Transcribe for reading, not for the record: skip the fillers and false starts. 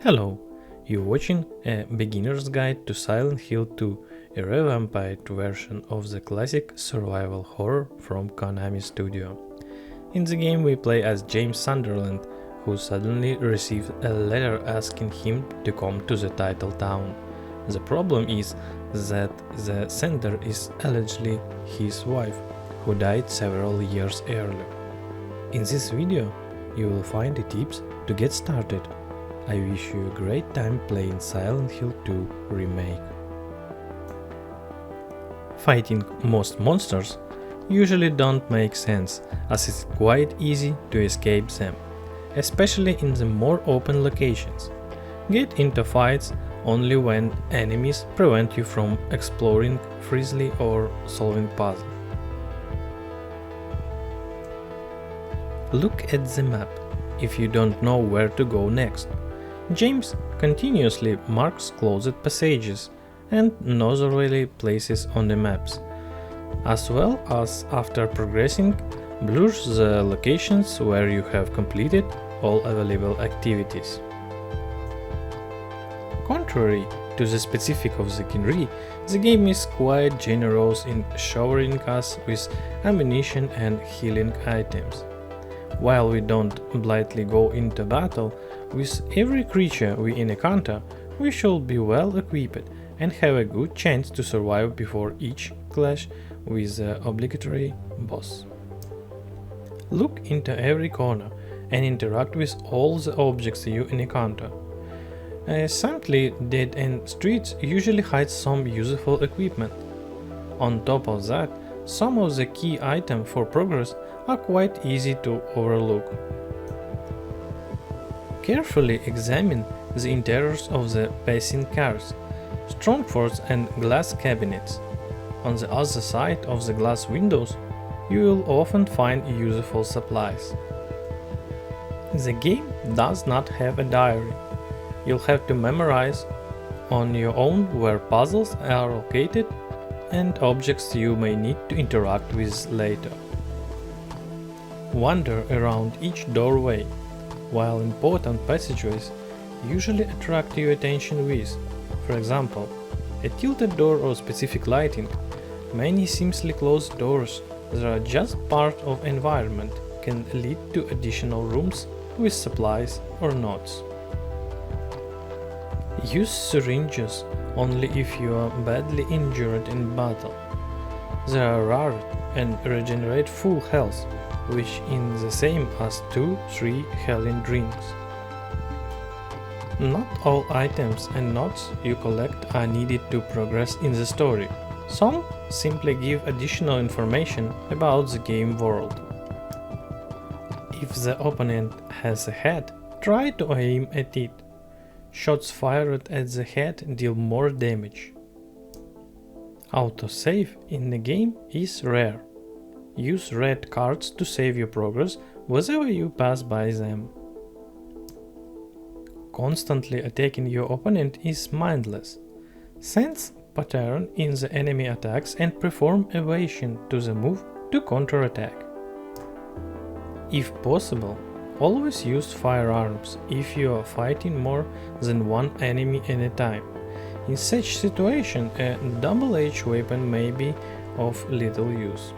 Hello, you're watching a beginner's guide to Silent Hill 2, a revamped version of the classic survival horror from Konami Studio. In the game we play as James Sunderland, who suddenly receives a letter asking him to come to the title town. The problem is that the sender is allegedly his wife, who died several years earlier. In this video, you will find the tips to get started. I wish you a great time playing Silent Hill 2 Remake. Fighting most monsters usually don't make sense, as it's quite easy to escape them, especially in the more open locations. Get into fights only when enemies prevent you from exploring freely or solving puzzles. Look at the map if you don't know where to go next. James continuously marks closed passages and northerly places on the maps, as well as, after progressing, blurs the locations where you have completed all available activities. Contrary to the specific of the genre, the game is quite generous in showering us with ammunition and healing items. While we don't blindly go into battle, with every creature we encounter, we should be well equipped and have a good chance to survive before each clash with the obligatory boss. Look into every corner and interact with all the objects you encounter. Simply dead-end streets usually hide some useful equipment. On top of that, some of the key items for progress are quite easy to overlook. Carefully examine the interiors of the passing cars, strongforts and glass cabinets. On the other side of the glass windows, you will often find useful supplies. The game does not have a diary. You'll have to memorize on your own where puzzles are located and objects you may need to interact with later. Wander around each doorway, while important passageways usually attract your attention with, for example, a tilted door or specific lighting. Many seamlessly closed doors that are just part of environment can lead to additional rooms with supplies or notes. Use syringes only if you are badly injured in battle. They are rare and regenerate full health, which is the same as 2-3 healing drinks. Not all items and notes you collect are needed to progress in the story. Some simply give additional information about the game world. If the opponent has a head, try to aim at it. Shots fired at the head deal more damage. Autosave in the game is rare. Use red cards to save your progress whenever you pass by them. Constantly attacking your opponent is mindless. Sense pattern in the enemy attacks and perform evasion to the move to counterattack. If possible, always use firearms if you are fighting more than one enemy at a time. In such situation, a double-edged weapon may be of little use.